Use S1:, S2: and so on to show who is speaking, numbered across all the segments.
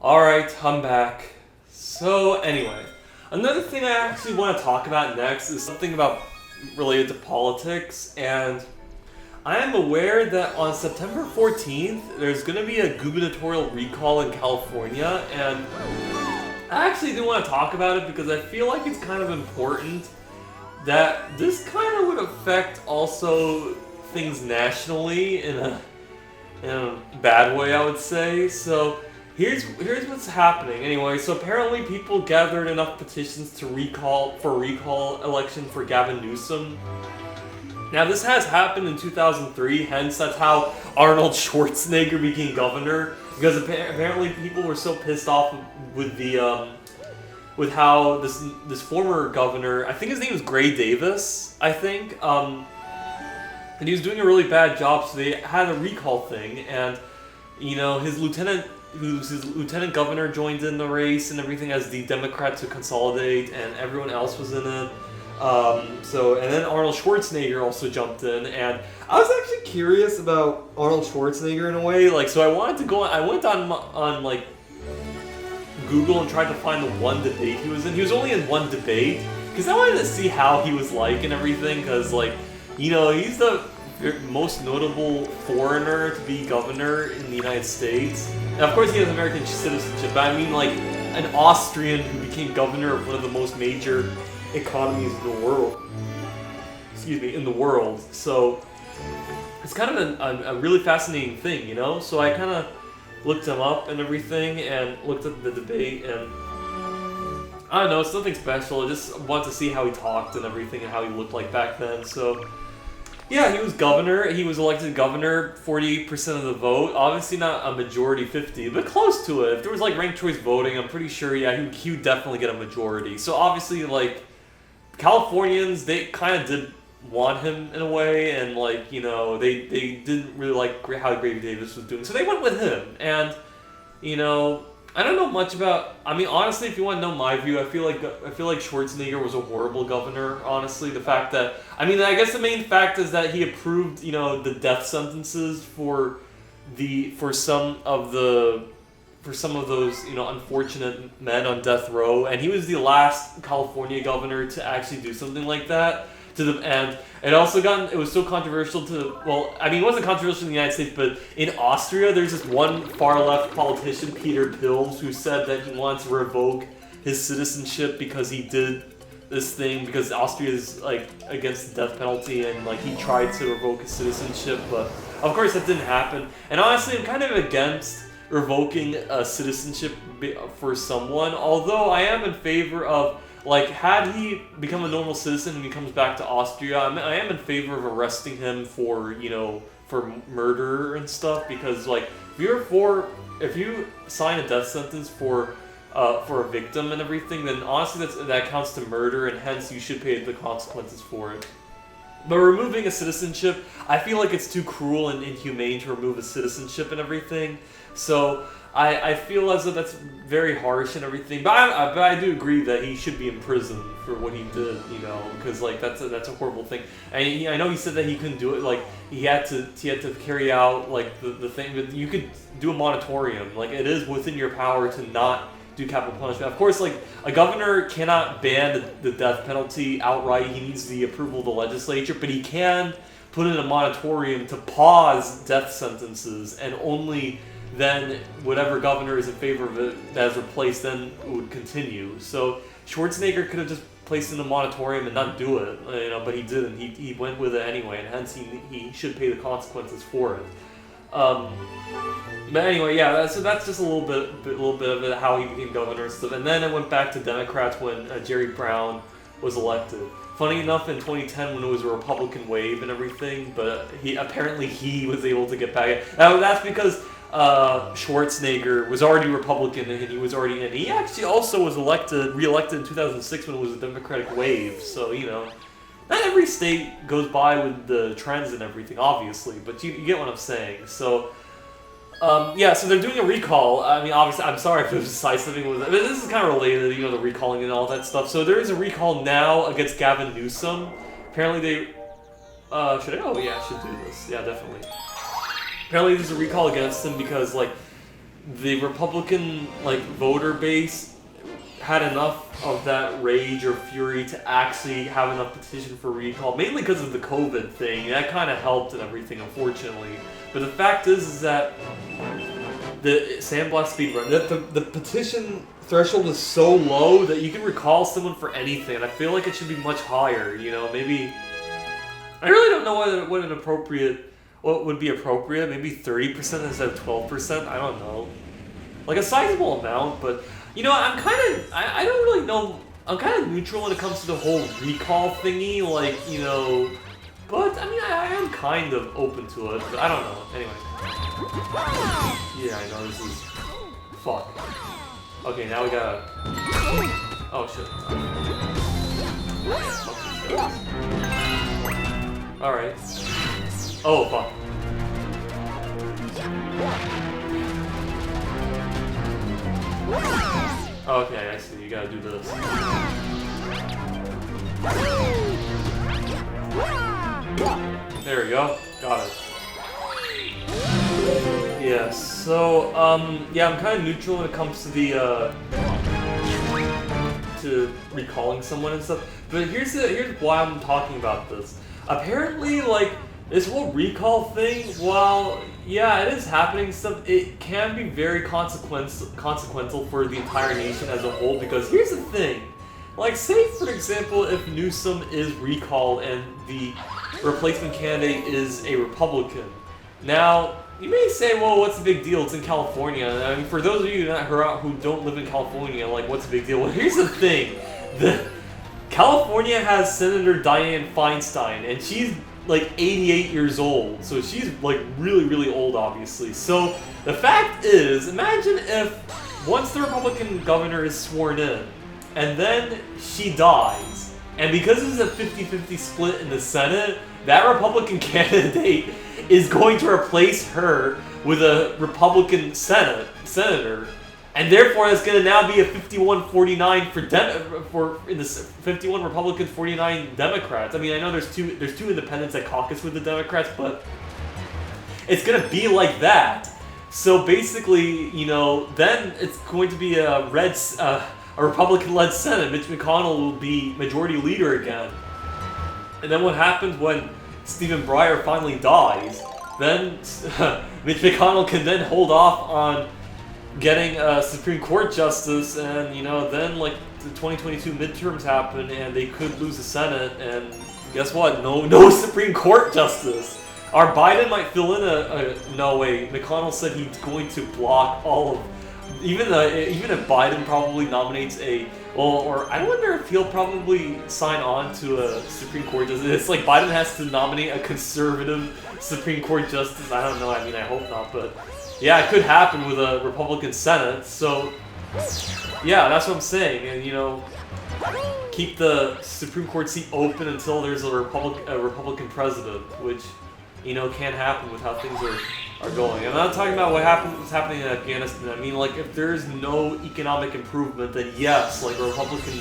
S1: Alright, I'm back. So, anyway, another thing I actually want to talk about next is something about related to politics, and I am aware that on September 14th, there's going to be a gubernatorial recall in California, and I actually do want to talk about it because I feel like it's kind of important that this kind of would affect also things nationally in a bad way, I would say. So here's what's happening. Anyway, so apparently people gathered enough petitions to recall election for Gavin Newsom. Now this has happened in 2003, hence that's how Arnold Schwarzenegger became governor, because apparently people were so pissed off with with how this former governor, I think his name was Gray Davis, I think, and he was doing a really bad job, so they had a recall thing, and his lieutenant governor joined in the race and everything as the Democrats to consolidate, and everyone else was in it. And then Arnold Schwarzenegger also jumped in, and I was actually curious about Arnold Schwarzenegger in a way. So I wanted to go. I went on like Google and tried to find the one debate he was in. He was only in one debate because I wanted to see how he was like and everything. Because he's the most notable foreigner to be governor in the United States. And of course, he has American citizenship. But I mean, like an Austrian who became governor of one of the most major economies in the world. In the world. So it's kind of a really fascinating thing, So I kind of looked him up and everything, and looked at the debate, and I don't know, it's nothing special. I just wanted to see how he talked and everything, and how he looked like back then. So yeah, he was governor. He was elected governor, 48% of the vote. Obviously not a majority 50, but close to it. If there was ranked choice voting, I'm pretty sure, yeah, he would definitely get a majority. So obviously, Californians, they kind of did want him in a way, and they didn't really like how Gray Davis was doing, so they went with him. And I don't know much about. I mean, honestly, if you want to know my view, I feel like Schwarzenegger was a horrible governor. Honestly, the fact that I guess the main fact is that he approved the death sentences for some of those unfortunate men on death row, and he was the last California governor to actually do something like that. And it was so controversial it wasn't controversial in the United States, but in Austria, there's this one far-left politician, Peter Pills, who said that he wanted to revoke his citizenship because he did this thing, because Austria is, against the death penalty, and, he tried to revoke his citizenship, but, of course, that didn't happen. And honestly, I'm kind of against revoking a citizenship for someone, although I am in favor of, had he become a normal citizen and he comes back to Austria, I am in favor of arresting him for murder and stuff, because if you sign a death sentence for a victim and everything, then honestly that counts to murder, and hence you should pay the consequences for it. But removing a citizenship, I feel like it's too cruel and inhumane to remove a citizenship and everything. So I feel as though that's very harsh and everything. But I do agree that he should be in prison for what he did, because that's a horrible thing. And I know he said that he couldn't do it. He had to carry out the thing. But you could do a moratorium. It is within your power to not do capital punishment. Of course, a governor cannot ban the death penalty outright. He needs the approval of the legislature, but he can put in a moratorium to pause death sentences, and only then whatever governor is in favor of it that is replaced then would continue. So Schwarzenegger could have just placed in a moratorium and not do it, but he didn't. He went with it anyway, and hence he should pay the consequences for it. But anyway, yeah, so that's just a little bit of it, how he became governor and stuff. And then it went back to Democrats when Jerry Brown was elected. Funny enough, in 2010 when it was a Republican wave and everything, but he was able to get back. That's because Schwarzenegger was already Republican and he was already in. He actually also was re-elected in 2006 when it was a Democratic wave. So not every state goes by with the trends and everything, obviously, but you get what I'm saying. So so they're doing a recall. I mean, obviously, I'm sorry if it was sidestepping with it, but this is kind of related, the recalling and all that stuff. So there is a recall now against Gavin Newsom. Apparently they, should I? Oh yeah, I should do this. Yeah, definitely. Apparently there's a recall against him because, the Republican voter base had enough of that rage or fury to actually have enough petition for recall, mainly because of the COVID thing. That kind of helped and everything, unfortunately. But the fact is that the sandblast speedrun, that the petition threshold is so low that you can recall someone for anything. And I feel like it should be much higher. You know, maybe I really don't know what would be appropriate. Maybe 30% instead of 12%. I don't know, like a sizable amount, but. You know, I don't really know, I'm kind of neutral when it comes to the whole recall thingy, you know, but, I mean, I am kind of open to it, but I don't know, anyway. Yeah, I know, this is, fuck. Okay, now we gotta, oh shit. Alright. Oh, fuck. Okay, I see. You gotta do this. There we go. Got it. Yeah, so, yeah, I'm kind of neutral when it comes to the, to recalling someone and stuff. But here's why I'm talking about this. Apparently, this whole recall thing, while, yeah, it is happening stuff, it can be very consequential for the entire nation as a whole, because here's the thing. Say, for example, if Newsom is recalled and the replacement candidate is a Republican. Now, you may say, well, what's the big deal? It's in California. I mean, for those of you who don't live in California, what's the big deal? Well, here's the thing. California has Senator Dianne Feinstein, and she's 88 years old, so she's really, really old, obviously. So the fact is, imagine if once the Republican governor is sworn in, and then she dies, and because it's a 50-50 split in the Senate, that Republican candidate is going to replace her with a Republican senator. And therefore, it's going to now be a 51-49 in the 51 Republicans, 49 Democrats. I mean, I know there's two independents that caucus with the Democrats, but it's going to be like that. So basically, you know, then it's going to be a Republican-led Senate. Mitch McConnell will be majority leader again. And then what happens when Stephen Breyer finally dies? Then Mitch McConnell can then hold off on getting a Supreme Court justice, and you know, then the 2022 midterms happen, and they could lose the Senate, and guess what? No Supreme Court justice. Our Biden might fill in no way. McConnell said he's going to block all of, even if Biden probably nominates or I wonder if he'll probably sign on to a Supreme Court justice. It's like Biden has to nominate a conservative Supreme Court justice. I don't know. I mean, I hope not, but. Yeah, it could happen with a Republican Senate, so yeah, that's what I'm saying, and you know, keep the Supreme Court seat open until there's a Republican president, which, you know, can happen with how things are going. I'm not talking about what's happening in Afghanistan. I mean, if there's no economic improvement, then yes, a Republican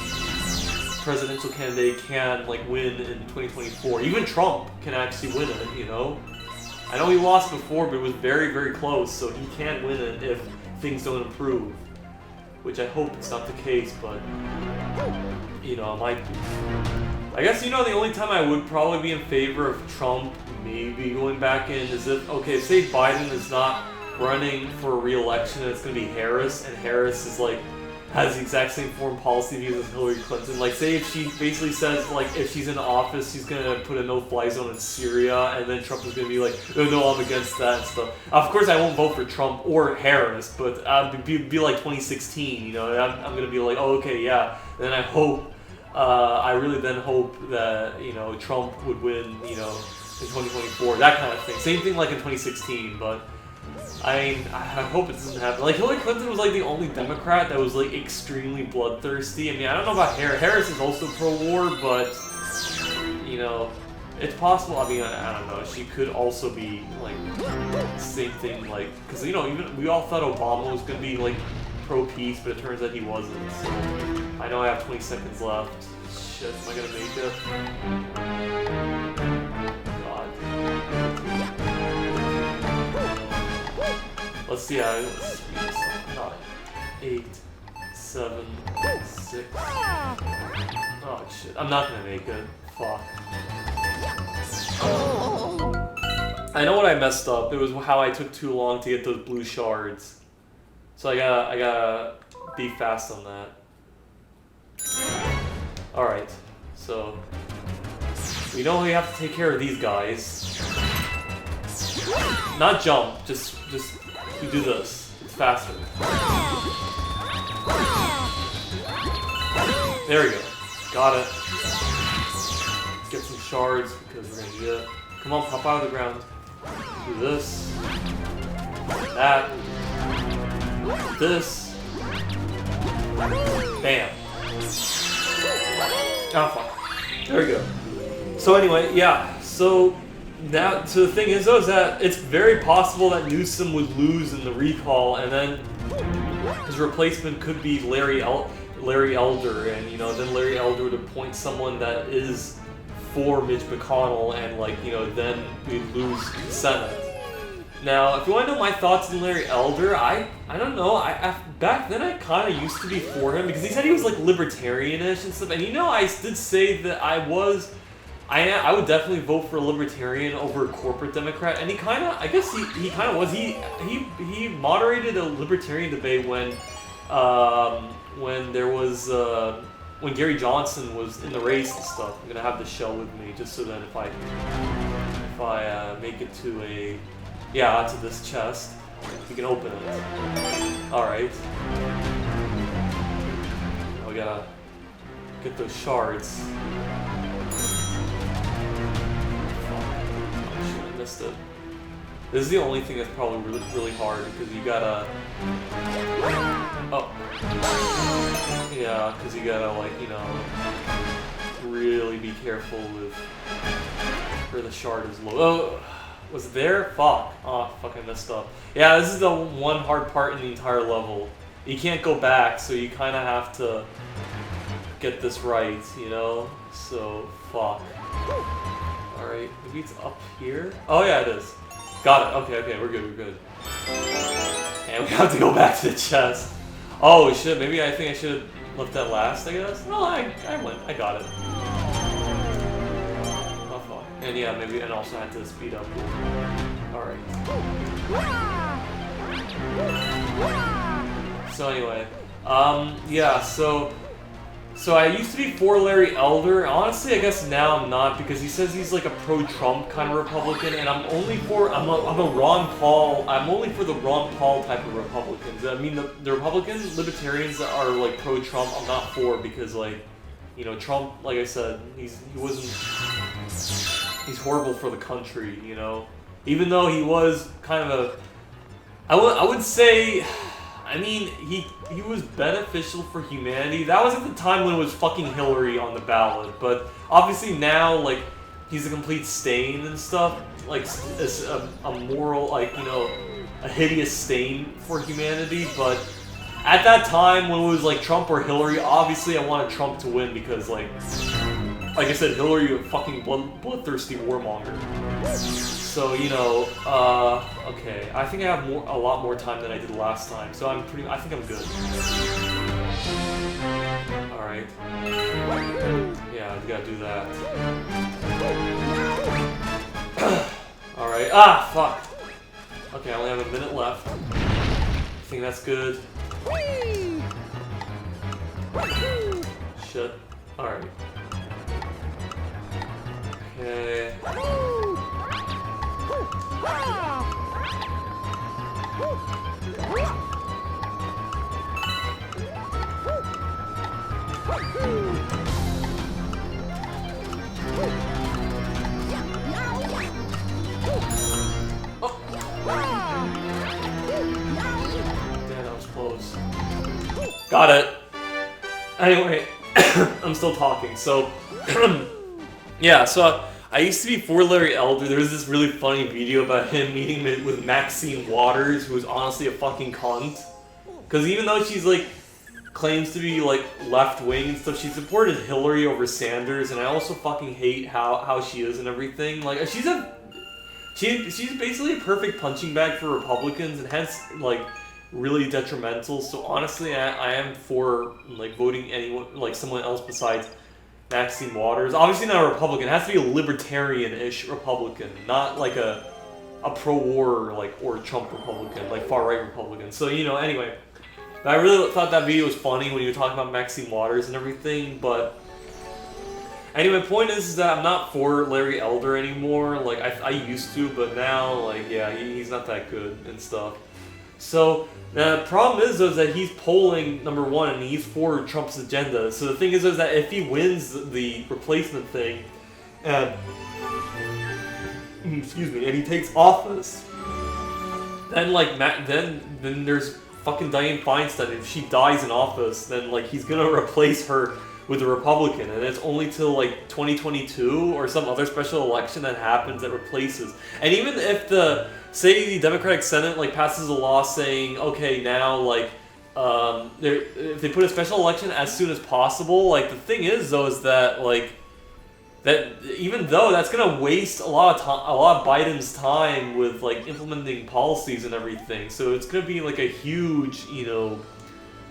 S1: presidential candidate can win in 2024. Even Trump can actually win it, you know? I know he lost before, but it was very, very close, so he can win it if things don't improve. Which I hope it's not the case, but, you know, it might be. I guess, you know, the only time I would probably be in favor of Trump maybe going back in is if, okay, say Biden is not running for re-election and it's going to be Harris, and Harris is has the exact same foreign policy views as Hillary Clinton. Say if she basically says, if she's in office, she's gonna put a no-fly zone in Syria, and then Trump is gonna be no, I'm against that and stuff. Of course, I won't vote for Trump or Harris, but be like 2016, you know, I'm gonna be oh, okay, yeah. And then I hope, I really then hope that, you know, Trump would win, you know, in 2024, that kind of thing. Same thing in 2016, but I hope it doesn't happen. Hillary Clinton was the only Democrat that was extremely bloodthirsty. I mean, I don't know about Harris. Harris is also pro-war, but you know, it's possible. I mean, I don't know. She could also be same thing. Because you know, even we all thought Obama was gonna be pro-peace, but it turns out he wasn't. So I know I have 20 seconds left. Shit, am I gonna make it? God. let's see. Let's speed this up. 9, 8, 7, 6. Oh shit! I'm not gonna make it. Fuck. I know what I messed up. It was how I took too long to get those blue shards. So I gotta be fast on that. Alright, so we know we have to take care of these guys. Not jump, just you do this. It's faster. There we go. Got it. Get some shards because we're gonna need it. Come on, pop out of the ground. Do this. That. This. Bam. Oh fuck. There we go. So anyway, yeah. So now, so the thing is though, is that it's very possible that Newsom would lose in the recall, and then his replacement could be Larry Elder, and you know, then Larry Elder would appoint someone that is for Mitch McConnell, and like, you know, then we'd lose the Senate. Now, if you want to know my thoughts on Larry Elder, I don't know. I back then I kind of used to be for him because he said he was like libertarianish and stuff. And you know, I did say that I would definitely vote for a libertarian over a corporate Democrat. And he kind of, I guess he kind of was. He moderated a libertarian debate when there was when Gary Johnson was in the race and stuff. I'm gonna have the shell with me just so that if I make it to to this chest, we can open it. Alright. Now we gotta get those shards. Oh shit, I missed it. This is the only thing that's probably really hard because you gotta... Oh. Yeah, because you gotta, like, you know, really be careful with where the shard is low. Oh! Was it there? Fuck. Oh, fuck, I messed up. Yeah, this is the one hard part in the entire level. You can't go back, so you kind of have to get this right, you know? So, fuck. Alright, maybe it's up here? Oh, yeah, it is. Got it. Okay, we're good. And we have to go back to the chest. Oh, shit, maybe I think I should have left that last, I guess? No, I went. I got it. And yeah, maybe, and also had to speed up. Alright. So anyway, yeah, so I used to be for Larry Elder. Honestly, I guess now I'm not, because he says he's like a pro-Trump kind of Republican, and I'm only for, I'm a Ron Paul, I'm only for the Ron Paul type of Republicans. I mean, the Republicans, libertarians that are like pro-Trump, I'm not for, because like, you know, Trump, like I said, he's horrible for the country, you know? Even though he was kind of I would say, I mean, he was beneficial for humanity. That was at the time when it was fucking Hillary on the ballot, but obviously now, like, he's a complete stain and stuff, like, a moral, like, you know, a hideous stain for humanity, but at that time when it was, like, Trump or Hillary, obviously I wanted Trump to win because, like I said, Hillary, a fucking bloodthirsty warmonger. So, you know, okay. I think I have a lot more time than I did last time, so I think I'm good. Alright. Yeah, we gotta do that. Alright. Ah, fuck! Okay, I only have a minute left. I think that's good. Shit. Alright. Okay. Damn, that was close. Got it. Anyway, I'm still talking, so... yeah, so I used to be for Larry Elder. There was this really funny video about him meeting with Maxine Waters, who was honestly a fucking cunt. Because even though she's like, claims to be like left-wing and stuff, she supported Hillary over Sanders, and I also fucking hate how she is and everything. Like, she's she's basically a perfect punching bag for Republicans, and hence like really detrimental. So honestly, I am for like voting anyone like someone else besides Maxine Waters. Obviously not a Republican. It has to be a libertarian-ish Republican, not like a pro-war like or Trump Republican, like far-right Republican. So anyway, I really thought that video was funny when you were talking about Maxine Waters and everything. But anyway, point is that I'm not for Larry Elder anymore. Like I used to, but now like yeah, he's not that good and stuff. So the problem is that he's polling number 1 and he's for Trump's agenda. So the thing is that if he wins the replacement thing, and excuse me, and he takes office, then like then there's fucking Dianne Feinstein. If she dies in office, then like he's gonna replace her with a Republican, and it's only till like 2022 or some other special election that happens that replaces. And even if say the Democratic Senate like passes a law saying, okay, now like if they put a special election as soon as possible, like the thing is though is that like that even though that's gonna waste a lot of Biden's time with like implementing policies and everything, so it's gonna be like a huge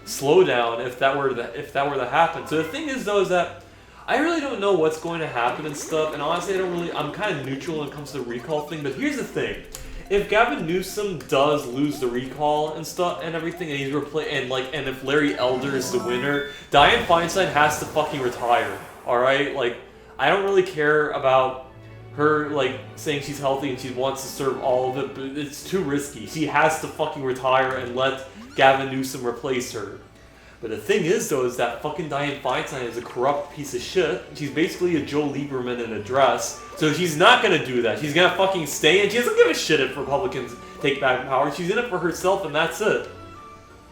S1: slowdown if that were to happen. So the thing is though is that I really don't know what's going to happen and stuff, and honestly I'm kind of neutral when it comes to the recall thing. But here's the thing: if Gavin Newsom does lose the recall and stuff and everything, and he's and if Larry Elder is the winner, Dianne Feinstein has to fucking retire. All right, like I don't really care about her like saying she's healthy and she wants to serve all of it, but it's too risky. She has to fucking retire and let Gavin Newsom replace her. But the thing is though is that fucking Dianne Feinstein is a corrupt piece of shit. She's basically a Joe Lieberman in a dress. So she's not gonna do that. She's gonna fucking stay, and she doesn't give a shit if Republicans take back power. She's in it for herself, and that's it.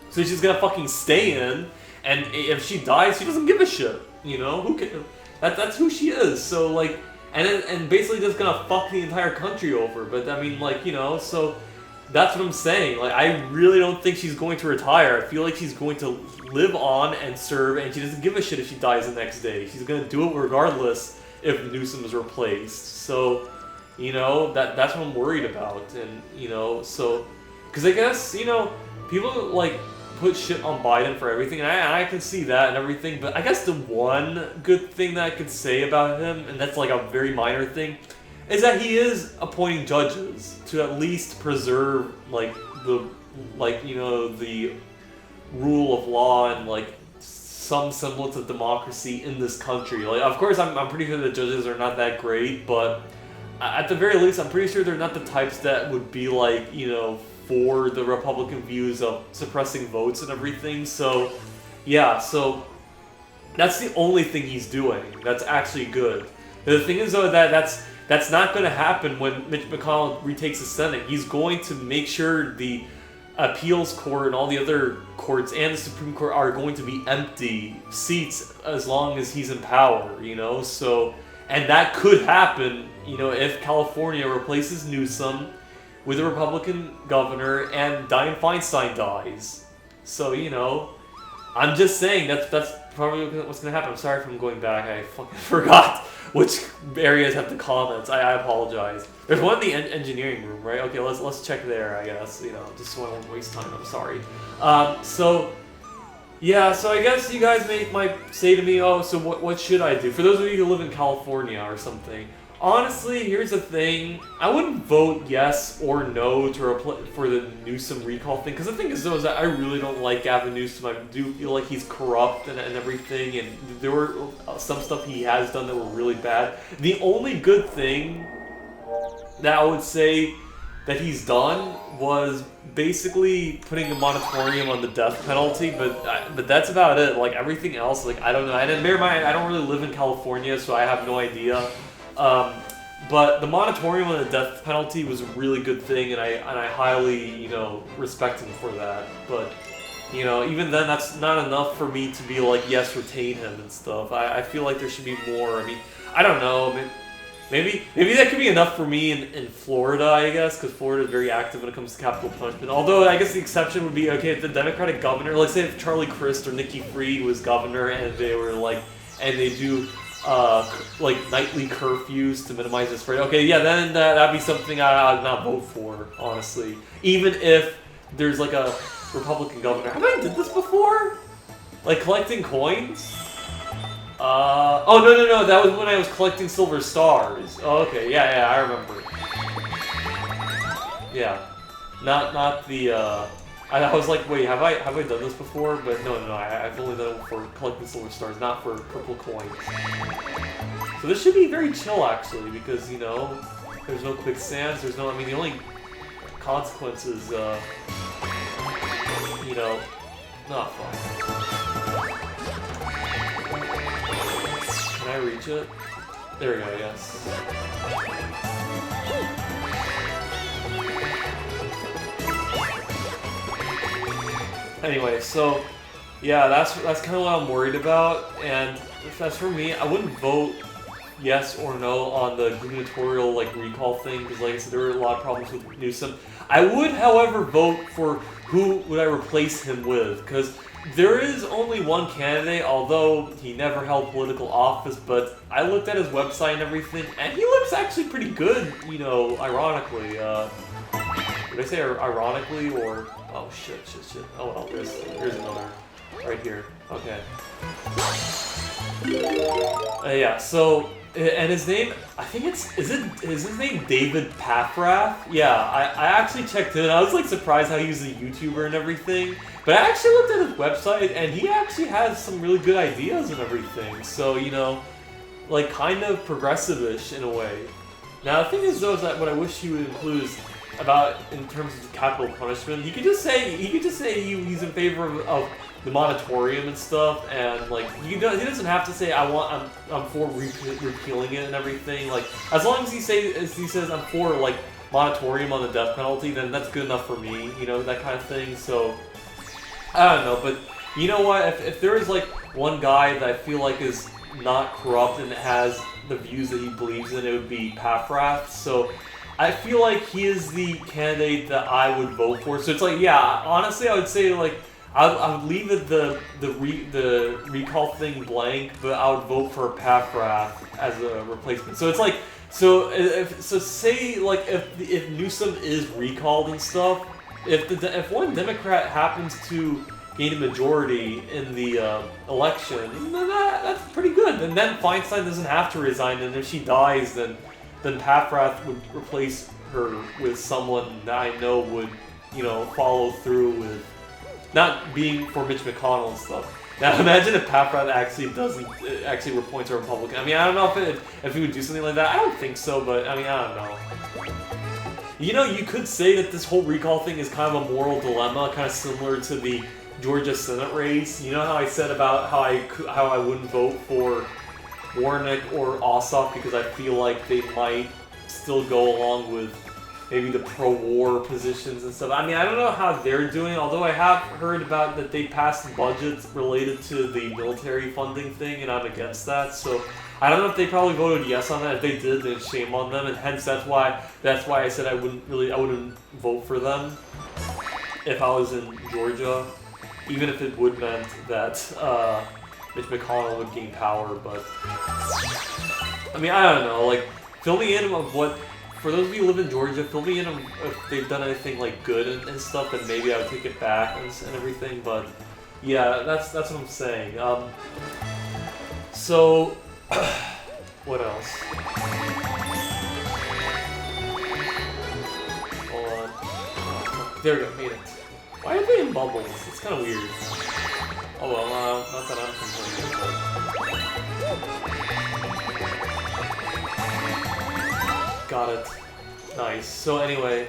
S1: So she's gonna fucking stay in, and if she dies, she doesn't give a shit. Who can? That's who she is. So like, and basically just gonna fuck the entire country over. But I mean, like so. That's what I'm saying. Like, I really don't think she's going to retire. I feel like she's going to live on and serve, and she doesn't give a shit if she dies the next day. She's going to do it regardless if Newsom is replaced. So, that's what I'm worried about. And, so, because I guess, people, like, put shit on Biden for everything, and I can see that and everything, but I guess the one good thing that I could say about him, and that's, like, a very minor thing, is that he is appointing judges to at least preserve the rule of law and like some semblance of democracy in this country. Like, of course, I'm pretty sure the judges are not that great, but at the very least, I'm pretty sure they're not the types that would be like for the Republican views of suppressing votes and everything. So yeah, so that's the only thing he's doing that's actually good. The thing is though that's not going to happen when Mitch McConnell retakes the Senate. He's going to make sure the appeals court and all the other courts and the Supreme Court are going to be empty seats as long as he's in power, So, and that could happen, if California replaces Newsom with a Republican governor and Dianne Feinstein dies. So, I'm just saying that's probably what's going to happen. I'm sorry if I'm going back. I fucking forgot which areas have the comments. I apologize. There's one in the engineering room, right? Okay, let's check there, I guess. Just so I won't waste time. I'm sorry. So I guess you guys might say to me, oh, so what should I do? For those of you who live in California or something, honestly, here's the thing. I wouldn't vote yes or no for the Newsom recall thing, because the thing is that I really don't like Gavin Newsom. I do feel like he's corrupt and everything, and there were some stuff he has done that were really bad. The only good thing that I would say that he's done was basically putting a moratorium on the death penalty, but that's about it. Like, everything else, like, I don't know. And bear in mind, I don't really live in California, so I have no idea. But the moratorium on the death penalty was a really good thing, and I highly, respect him for that. But, even then, that's not enough for me to be like, yes, retain him and stuff. I feel like there should be more. I mean, I don't know. Maybe that could be enough for me in Florida, I guess, because Florida is very active when it comes to capital punishment. Although, I guess the exception would be, okay, if the Democratic governor, let's say if Charlie Crist or Nikki Fried was governor, and they were like, and they do like nightly curfews to minimize the spread. Okay, yeah, then that'd be something I'd not vote for, honestly. Even if there's like a Republican governor. Have I did this before? Like collecting coins? Oh no, that was when I was collecting silver stars. Oh, okay, yeah, I remember. Yeah, not the. I was like, wait, have I done this before? But no, I've only done it for collecting silver stars, not for purple coins. So this should be very chill actually, because you know, there's no quicksands. There's no. I mean, the only consequences, you know, not fun. Can I reach it? There we go, yes. Anyway, so yeah, that's kind of what I'm worried about, and if that's for me, I wouldn't vote yes or no on the gubernatorial like recall thing, because like I said, there were a lot of problems with Newsom. I would, however, vote for who would I replace him with, because there is only one candidate, although he never held political office, but I looked at his website and everything, and he looks actually pretty good, you know, ironically. Did I say ironically, or... Oh, shit. Oh, well, there's another. Right here. Okay. Yeah, so... And his name, I think is his name David Paffrath? Yeah, I actually checked in. I was like surprised how he's a YouTuber and everything. But I actually looked at his website and he actually has some really good ideas and everything. So, you know, like kind of progressive-ish in a way. Now the thing is though, is that what I wish he would include is about in terms of capital punishment. He could just say he's in favor of the moratorium and stuff, and like he doesn't have to say I'm for repealing it and everything. Like as long as he says I'm for like moratorium on the death penalty, then that's good enough for me. You know, that kind of thing. So I don't know, but you know what? If there is like one guy that I feel like is not corrupt and has the views that he believes in, it would be Paffrath. So I feel like he is the candidate that I would vote for. So it's like, yeah, honestly, I would say like I would leave it the recall thing blank, but I would vote for Paffrath as a replacement. So it's like, say like if Newsom is recalled and stuff, if one Democrat happens to gain a majority in the election, then that's pretty good. And then Feinstein doesn't have to resign, and if she dies, then Paffrath would replace her with someone that I know would, you know, follow through with not being for Mitch McConnell and stuff. Now imagine if Paffrath actually appoints a Republican. I mean, I don't know if he would do something like that. I don't think so, but I mean, I don't know. You know, you could say that this whole recall thing is kind of a moral dilemma, kind of similar to the Georgia Senate race. You know how I said about how I wouldn't vote for Warnock or Ossoff because I feel like they might still go along with maybe the pro-war positions and stuff. I mean, I don't know how they're doing, although I have heard about that they passed budgets related to the military funding thing, and I'm against that. So I don't know if they probably voted yes on that. If they did, then shame on them, and hence that's why I said I wouldn't vote for them if I was in Georgia, even if it would meant that Mitch McConnell would gain power. But I mean, I don't know. Like, fill me in of what. For those of you who live in Georgia, fill me in if they've done anything like good and stuff, and maybe I would take it back and everything. But yeah, that's what I'm saying. So what else? Hold on. There we go. Made it. Why are they in bubbles? It's kind of weird. Oh well, not that I'm complaining. Got it. Nice. So anyway,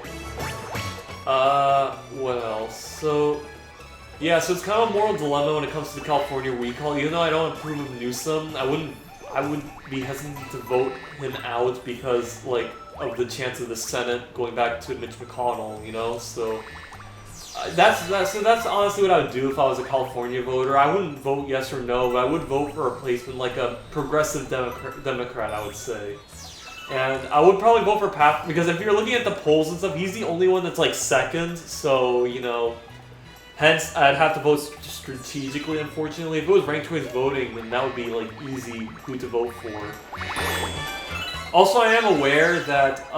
S1: what else? So, yeah, so it's kind of a moral dilemma when it comes to the California recall. Even though I don't approve of Newsom, I would be hesitant to vote him out because, like, of the chance of the Senate going back to Mitch McConnell, you know? So that's honestly what I would do if I was a California voter. I wouldn't vote yes or no, but I would vote for a replacement, like a progressive Democrat, I would say. And I would probably vote for Paff, because if you're looking at the polls and stuff, he's the only one that's like second, so, you know, Hence, I'd have to vote strategically, unfortunately. If it was ranked choice voting, then that would be, like, easy who to vote for. Also, I am aware that,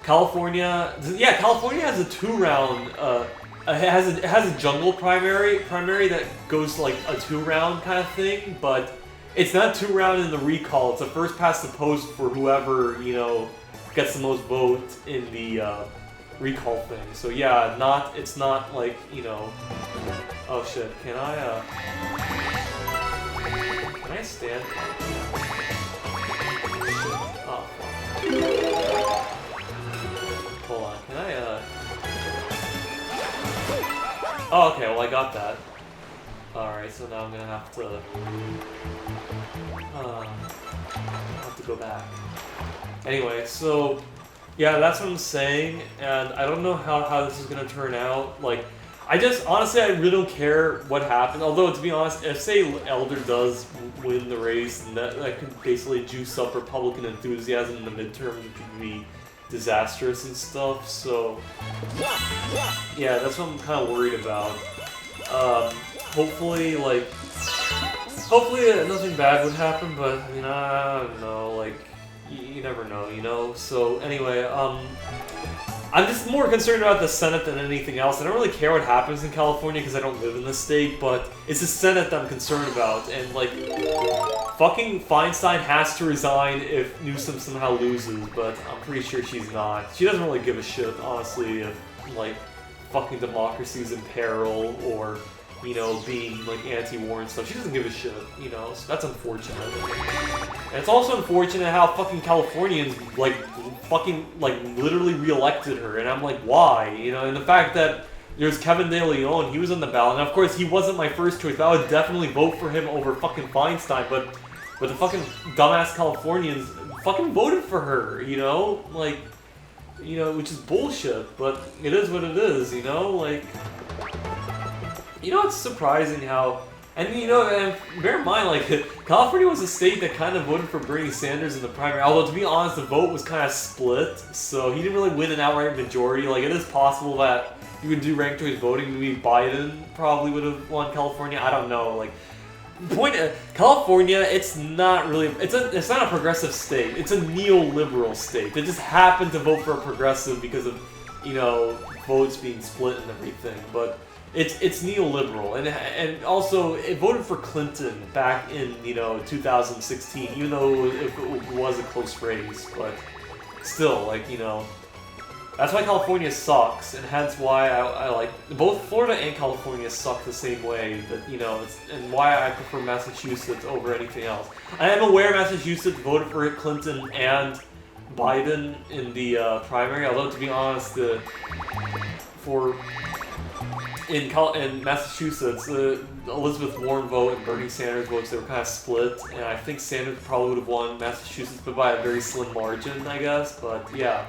S1: California has a 2-round, it has a jungle primary that goes, like, a 2-round kind of thing, but it's not 2-round in the recall. It's a first past the post for whoever, you know, gets the most votes in the, recall thing. So yeah, it's not like, you know, oh shit, can I stand? Oh, fuck. Hold on, can I, oh, okay, well I got that. Alright, so now I'm gonna have to go back. Anyway, so yeah, that's what I'm saying, and I don't know how this is gonna turn out. Like, honestly, I really don't care what happens. Although, to be honest, if, say, Elder does win the race, then that could basically juice up Republican enthusiasm in the midterms, which would be disastrous and stuff, so yeah, that's what I'm kind of worried about. Hopefully nothing bad would happen, but, I mean, I don't know, like, you never know, you know? So, anyway, I'm just more concerned about the Senate than anything else. I don't really care what happens in California because I don't live in the state, but it's the Senate that I'm concerned about, and, like, fucking Feinstein has to resign if Newsom somehow loses, but I'm pretty sure she's not. She doesn't really give a shit, honestly, if, like, fucking democracy's in peril, or, you know, being, like, anti-war and stuff. She doesn't give a shit, you know, so that's unfortunate. And it's also unfortunate how fucking Californians, like, fucking, like, literally re-elected her, and I'm like, why? You know, and the fact that there's Kevin De Leon, he was on the ballot, and of course he wasn't my first choice, but I would definitely vote for him over fucking Feinstein, but the fucking dumbass Californians fucking voted for her, you know? Like, you know, which is bullshit, but it is what it is, you know? Like, you know, it's surprising how, and you know, and bear in mind, like, California was a state that kind of voted for Bernie Sanders in the primary, although to be honest, the vote was kind of split, so he didn't really win an outright majority. Like, it is possible that you would do ranked choice voting, maybe Biden probably would have won California, I don't know, like, California, it's not really, it's not a progressive state, it's a neoliberal state. They just happened to vote for a progressive because of, you know, votes being split and everything, but it's neoliberal, and also it voted for Clinton back in, you know, 2016, even though it was a close race, but still, like, you know, that's why California sucks, and hence why I like, both Florida and California suck the same way, but, you know, and why I prefer Massachusetts over anything else. I am aware Massachusetts voted for Clinton and Biden in the primary, although, to be honest, in Massachusetts, the Elizabeth Warren vote and Bernie Sanders votes, they were kind of split, and I think Sanders probably would have won Massachusetts, but by a very slim margin, I guess, but yeah,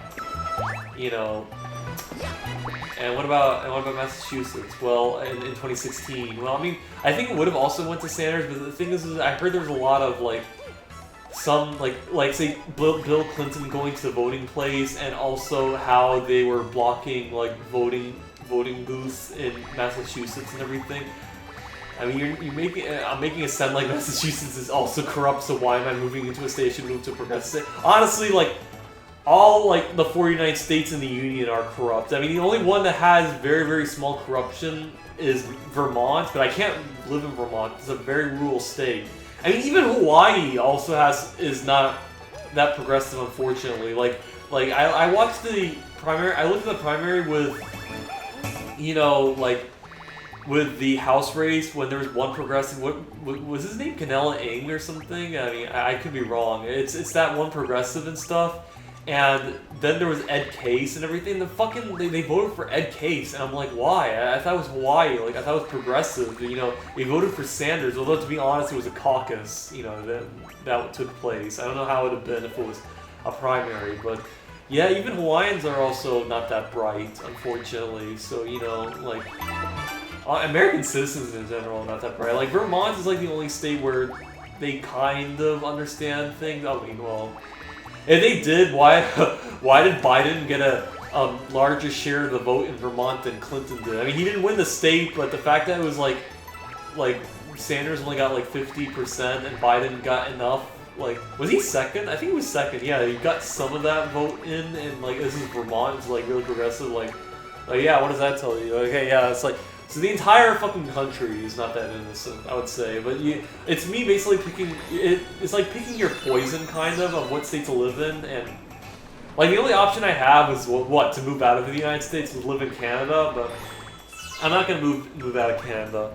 S1: you know. And what about Massachusetts? Well, in 2016, well, I mean, I think it would have also went to Sanders, but the thing is I heard there was a lot of, like, some, like say, Bill Clinton going to the voting place, and also how they were blocking, like, voting booths in Massachusetts and everything. I mean, I'm making it sound like Massachusetts is also corrupt, so why am I moving into a state I should move to a progressive state? Honestly, like, all, like, the 49 states in the Union are corrupt. I mean, the only one that has very, very small corruption is Vermont, but I can't live in Vermont. It's a very rural state. I mean, even Hawaii also is not that progressive, unfortunately. Like I watched the primary, I looked at the primary with, you know, like, with the House race, when there was one progressive, what was his name, Canela Ing or something? I mean, I could be wrong. It's that one progressive and stuff. And then there was Ed Case and everything. They voted for Ed Case, and I'm like, why? I thought it was Hawaii. Like, I thought it was progressive. You know, they voted for Sanders. Although, to be honest, it was a caucus. You know, that took place. I don't know how it would have been if it was a primary, but yeah, even Hawaiians are also not that bright, unfortunately. So, you know, like, American citizens in general are not that bright. Like, Vermont is like the only state where they kind of understand things. I mean, well, if they did, why did Biden get a a larger share of the vote in Vermont than Clinton did. I mean, he didn't win the state, but the fact that it was like Sanders only got like 50% and Biden got enough. Like, was he second? I think he was second. Yeah, he got some of that vote in, and like this is Vermont. It's like really progressive. Like yeah, what does that tell you? Okay, yeah, it's like so the entire fucking country is not that innocent, I would say. But it's me basically picking. It's like picking your poison, kind of what state to live in, and like the only option I have is what to move out of the United States and live in Canada, but I'm not gonna move out of Canada.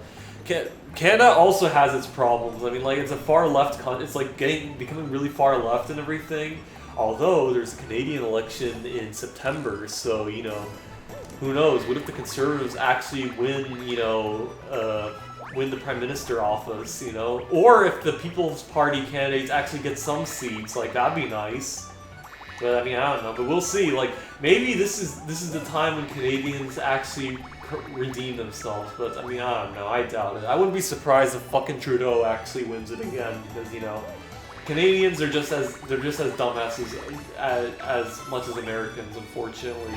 S1: Canada also has its problems. I mean, like, it's a far left country. It's like becoming really far left and everything. Although there's a Canadian election in September, so you know, who knows? What if the Conservatives actually win? You know, win the Prime Minister office? You know, or if the People's Party candidates actually get some seats, like that'd be nice. But I mean, I don't know. But we'll see. Like, maybe this is the time when Canadians actually redeem themselves, but I mean, I don't know, I doubt it. I wouldn't be surprised if fucking Trudeau actually wins it again, because, you know, Canadians are just as dumbasses as much as Americans, unfortunately.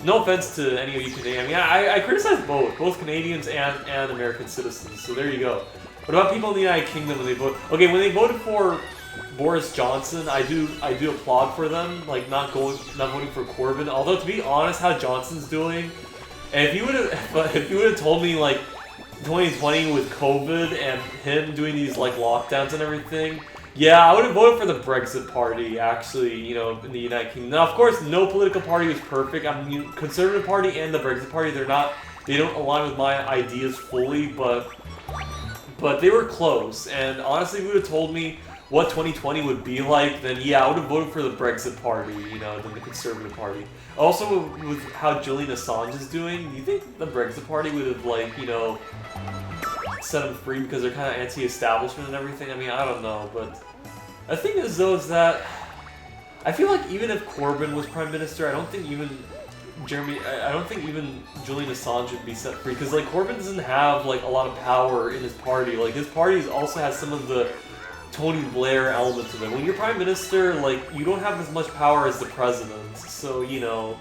S1: No offense to any of you Canadians. I mean, I criticize both Canadians and American citizens, so there you go. What about people in the United Kingdom when they vote? Okay, when they voted for Boris Johnson, I do applaud for them, like not voting for Corbyn. Although, to be honest, how Johnson's doing, and if you would have told me like 2020 with COVID and him doing these like lockdowns and everything, yeah, I would have voted for the Brexit party, actually, you know, in the United Kingdom. Now, of course, no political party was perfect. I mean, Conservative Party and the Brexit Party, they don't align with my ideas fully, but they were close. And honestly, if you would have told me what 2020 would be like, then yeah, I would have voted for the Brexit Party, you know, than the Conservative Party. Also, with how Julian Assange is doing, do you think the Brexit Party would have, like, you know, set him free because they're kind of anti-establishment and everything? I mean, I don't know, but the thing is, though, is that I feel like even if Corbyn was Prime Minister, I don't think even Julian Assange would be set free, because, like, Corbyn doesn't have, like, a lot of power in his party. Like, his party also has some of the Tony Blair elements of it. When you're Prime Minister, like, you don't have as much power as the President, so, you know,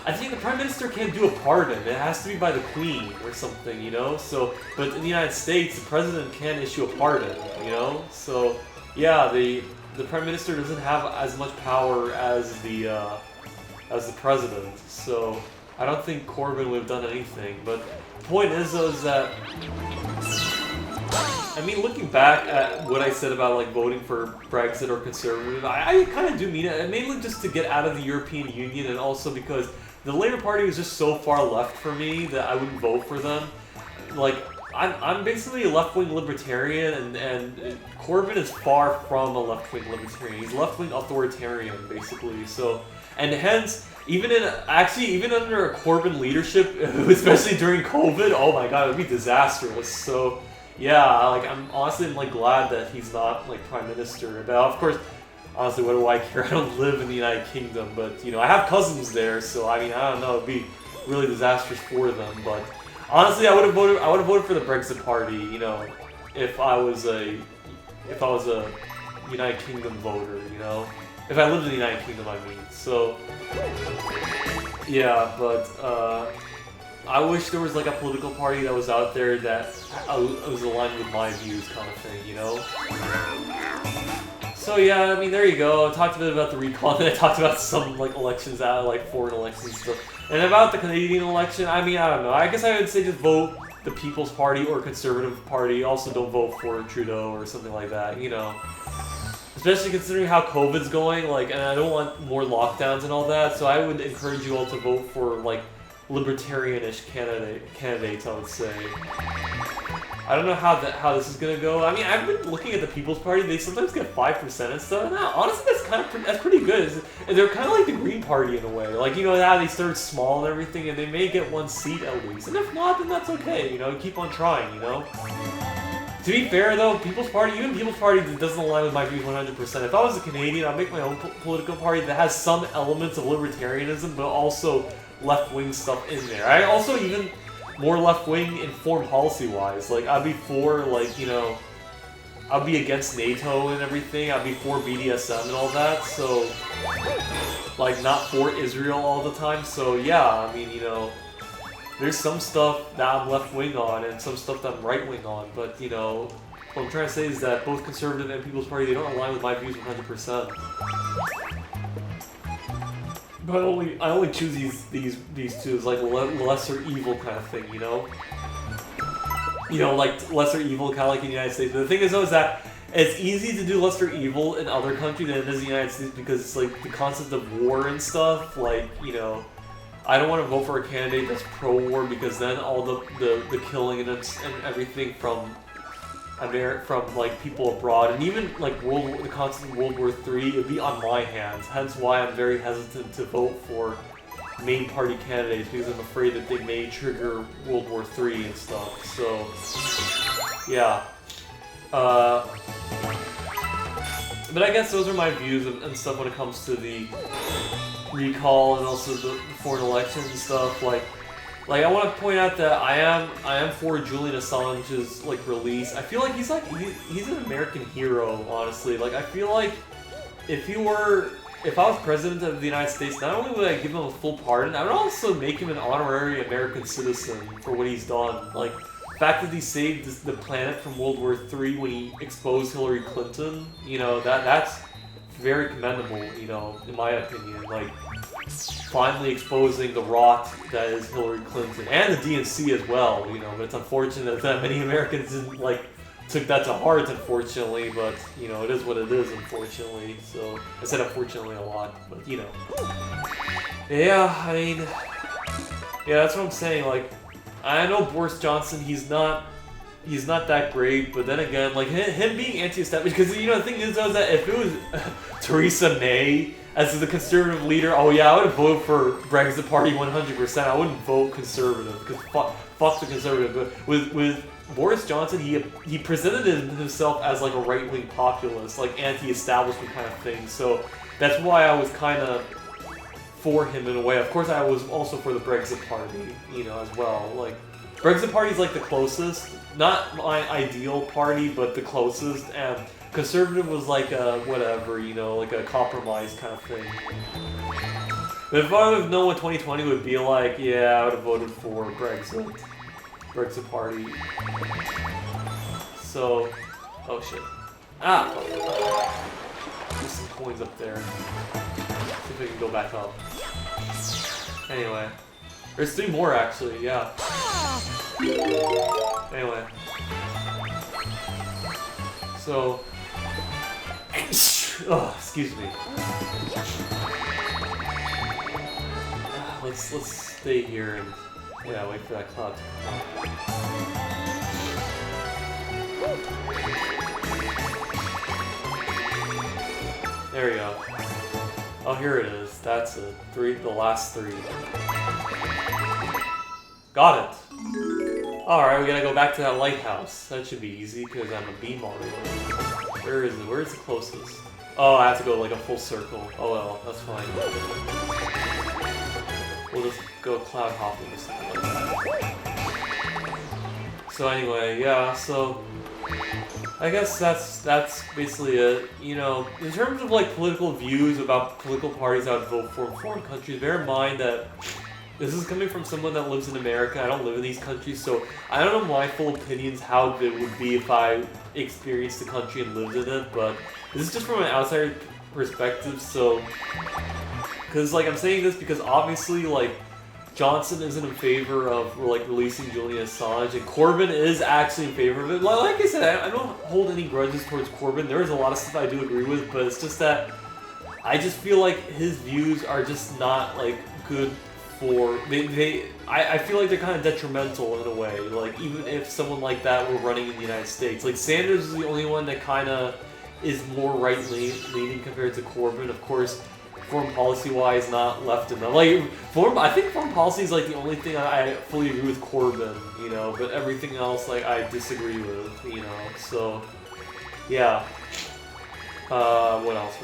S1: I think the Prime Minister can't do a pardon. It has to be by the Queen or something, you know? So, but in the United States, the President can issue a pardon, you know? So, yeah, the Prime Minister doesn't have as much power as the President, so I don't think Corbyn would have done anything. But the point is, though, is that I mean, looking back at what I said about, like, voting for Brexit or Conservative, I kind of do mean it, mainly just to get out of the European Union, and also because the Labour Party was just so far left for me that I wouldn't vote for them. Like, I'm basically a left-wing libertarian, and Corbyn is far from a left-wing libertarian. He's left-wing authoritarian, basically. So, and hence, even under a Corbyn leadership, especially during COVID, oh my god, it would be disastrous. So, yeah, like, I'm honestly like glad that he's not, like, Prime Minister. But of course, honestly, what do I care? I don't live in the United Kingdom, but, you know, I have cousins there, so I mean, I don't know, it'd be really disastrous for them. But honestly, I would have voted for the Brexit Party, you know, if I was a United Kingdom voter, you know, if I lived in the United Kingdom, I mean. So yeah, but I wish there was, like, a political party that was out there that was aligned with my views, kind of thing, you know? So yeah, I mean, there you go. I talked a bit about the recall, and I talked about some, like, elections out, like, foreign elections stuff. And about the Canadian election, I mean, I don't know. I guess I would say just vote the People's Party or Conservative Party. Also, don't vote for Trudeau or something like that, you know? Especially considering how COVID's going, like, and I don't want more lockdowns and all that, so I would encourage you all to vote for, like, libertarian-ish candidates, I would say. I don't know how this is gonna go. I mean, I've been looking at the People's Party. They sometimes get 5% and stuff. And honestly, that's pretty good. And they're kind of like the Green Party in a way. Like, you know, how they start small and everything, and they may get one seat at least. And if not, then that's okay. You know, keep on trying. You know. To be fair, though, People's Party, even People's Party doesn't align with my views 100%. If I was a Canadian, I'd make my own political party that has some elements of libertarianism, but also left-wing stuff in there. I also even more left-wing in foreign policy-wise. Like, I'd be for, like, you know, I'd be against NATO and everything. I'd be for BDSM and all that. So, like, not for Israel all the time. So yeah, I mean, you know, there's some stuff that I'm left wing on and some stuff that I'm right wing on. But you know, what I'm trying to say is that both conservative and People's Party, they don't align with my views 100%. But I only choose these two as like lesser evil kind of thing, you know? You know, like lesser evil, kind of like in the United States. But the thing is though is that it's easy to do lesser evil in other countries than it is in the United States because it's like the concept of war and stuff, like, you know, I don't want to vote for a candidate that's pro-war because then all the killing and everything from like people abroad and even like the concept of World War III would be on my hands. Hence why I'm very hesitant to vote for main party candidates because I'm afraid that they may trigger World War III and stuff. So yeah. But I guess those are my views and stuff when it comes to the recall and also the foreign elections and stuff. Like I want to point out that I am for Julian Assange's like release. I feel like he's an American hero, honestly. Like I feel like if I was president of the United States, not only would I give him a full pardon, I would also make him an honorary American citizen for what he's done. Like the fact that he saved the planet from World War III when he exposed Hillary Clinton, you know, that's very commendable, you know, in my opinion. Like finally exposing the rot that is Hillary Clinton and the DNC as well, you know. But it's unfortunate that many Americans didn't like took that to heart, unfortunately. But you know, it is what it is, unfortunately. So I said unfortunately a lot, but you know. Yeah, I mean, yeah, that's what I'm saying. Like, I know Boris Johnson, he's not that great, but then again, like him being anti-establishment, because you know the thing is though is that if it was Theresa May as the conservative leader, oh yeah, I would vote for Brexit Party 100%. I wouldn't vote conservative because fuck the conservative. But with Boris Johnson, he presented himself as like a right-wing populist, like anti-establishment kind of thing. So that's why I was kind of for him in a way. Of course, I was also for the Brexit Party, you know, as well. Like Brexit Party is like the closest, not my ideal party, but the closest, and conservative was like a whatever, you know, like a compromise kind of thing. But if I would have known what 2020 would be like, yeah, I would have voted for Brexit Party. So, oh shit. Ah! There's some coins up there. See if we can go back up. Anyway. There's 3 more actually, yeah. Anyway. So... oh, excuse me. Let's stay here and yeah, wait for that cloud to come out. There we go. Oh, here it is. That's it. The last 3. Got it. Alright, we gotta go back to that lighthouse. That should be easy because I'm a beam already. Where is it? Where is the closest? Oh, I have to go like a full circle. Oh well, that's fine. We'll just go cloud hopping or something like that. So anyway, yeah, so I guess that's basically it. You know, in terms of like political views about political parties I would vote for in foreign countries, bear in mind that this is coming from someone that lives in America. I don't live in these countries, so I don't know my full opinions how good it would be if I experienced the country and lived in it, but this is just from an outsider perspective, so... Because, like, I'm saying this because obviously, like, Johnson isn't in favor of, like, releasing Julian Assange, and Corbyn is actually in favor of it. Like I said, I don't hold any grudges towards Corbyn. There is a lot of stuff I do agree with, but it's just that I just feel like his views are just not, like, good for... I feel like they're kind of detrimental in a way, like, even if someone like that were running in the United States. Like, Sanders is the only one that kind of is more right-leaning compared to Corbyn. Of course, foreign policy-wise, not left enough. Like, I think foreign policy is, like, the only thing I fully agree with Corbyn, you know, but everything else, like, I disagree with, you know, so, yeah. What else?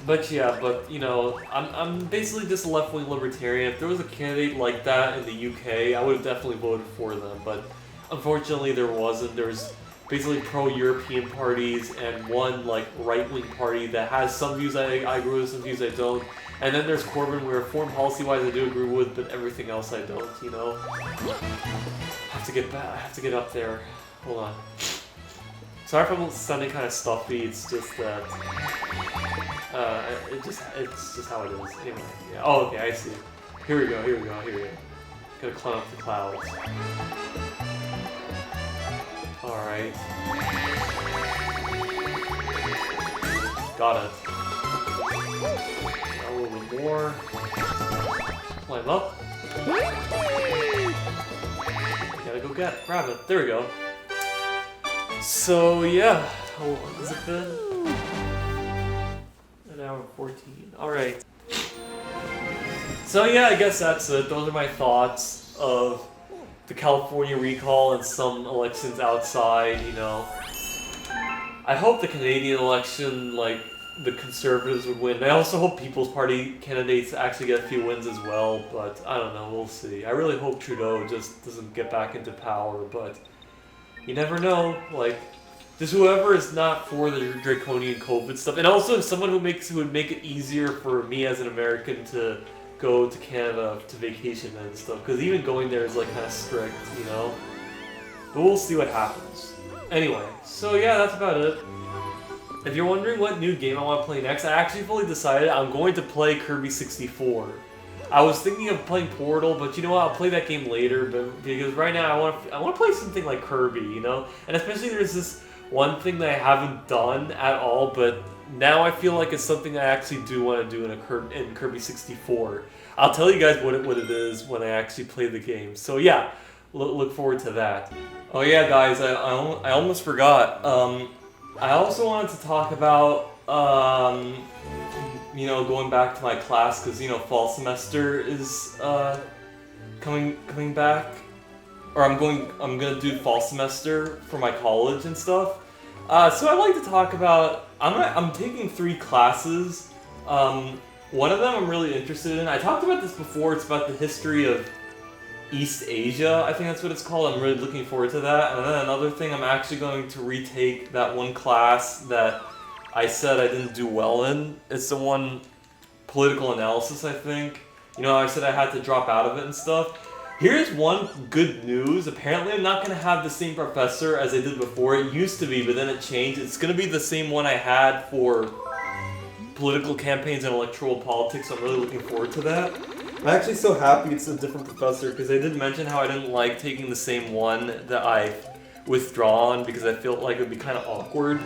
S1: But yeah, you know, I'm basically just a left-wing libertarian. If there was a candidate like that in the UK, I would have definitely voted for them. But unfortunately there wasn't. There's basically pro-European parties and one like right-wing party that has some views I agree with, some views I don't. And then there's Corbyn, where foreign policy-wise I do agree with, but everything else I don't. You know. I have to get back. I have to get up there. Hold on. Sorry if I'm sounding kind of stuffy. It's just that it's just how it is. Anyway. Yeah. Oh, okay. I see. Here we go. Here we go. Here we go. Gotta climb up the clouds. Alright. Got it. A little bit more. Climb up. Gotta go grab it. There we go. So yeah, how long has it been? An hour and 14. Alright. So yeah, I guess that's it. Those are my thoughts of the California recall and some elections outside, you know. I hope the Canadian election, like, the Conservatives would win. I also hope People's Party candidates actually get a few wins as well, but I don't know, we'll see. I really hope Trudeau just doesn't get back into power, but you never know. Like, just whoever is not for the draconian COVID stuff, and also someone who would make it easier for me as an American to go to Canada to vacation and stuff, because even going there is like kind of strict, you know. But we'll see what happens. Anyway, so yeah, that's about it. If you're wondering what new game I want to play next, I actually fully decided I'm going to play Kirby 64. I was thinking of playing Portal, but you know what? I'll play that game later. But because right now I want to play something like Kirby, you know. And especially there's this one thing that I haven't done at all, but now I feel like it's something I actually do want to do in Kirby 64. I'll tell you guys what it is when I actually play the game. So yeah, look forward to that. Oh yeah, guys, I almost forgot. I also wanted to talk about you know, going back to my class, because you know fall semester is coming back, or I'm gonna do fall semester for my college and stuff. So I'd like to talk about. I'm taking 3 classes. One of them I'm really interested in. I talked about this before. It's about the history of East Asia. I think that's what it's called. I'm really looking forward to that. And then another thing, I'm actually going to retake that one class that I said I didn't do well in. It's the one political analysis, I think. You know, I said I had to drop out of it and stuff. Here's one good news. Apparently I'm not going to have the same professor as I did before. It used to be, but then it changed. It's going to be the same one I had for political campaigns and electoral politics, so I'm really looking forward to that. I'm actually so happy it's a different professor, because I did mention how I didn't like taking the same one that I withdrawn, because I felt like it would be kind of awkward.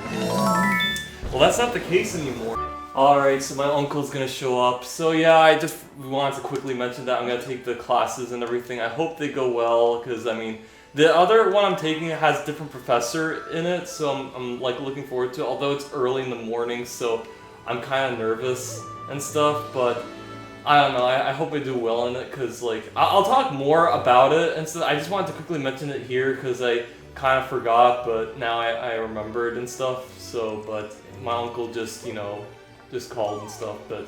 S1: Well, that's not the case anymore. Alright, so my uncle's gonna show up. So yeah, I just wanted to quickly mention that I'm gonna take the classes and everything. I hope they go well, because I mean, the other one I'm taking has a different professor in it, so I'm like looking forward to it, although it's early in the morning, so I'm kind of nervous and stuff, but I don't know, I hope I do well in it, because like, I'll talk more about it, and so I just wanted to quickly mention it here, because I kind of forgot, but now I remembered and stuff, so, but my uncle just, you know, just called and stuff, but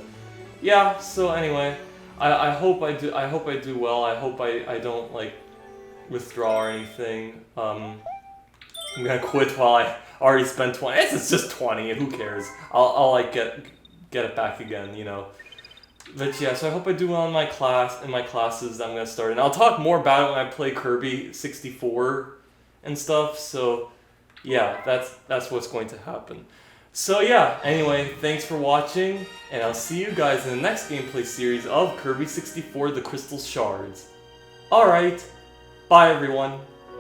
S1: yeah, so anyway, I hope I do well. I hope I don't like withdraw or anything. I'm gonna quit while I already spent 20. It's just 20, who cares? I'll like get it back again, you know. But yeah, so I hope I do well in my classes that I'm gonna start, and I'll talk more about it when I play Kirby 64 and stuff. So yeah, that's what's going to happen. So yeah, anyway, thanks for watching, and I'll see you guys in the next gameplay series of Kirby 64 The Crystal Shards. Alright, bye everyone.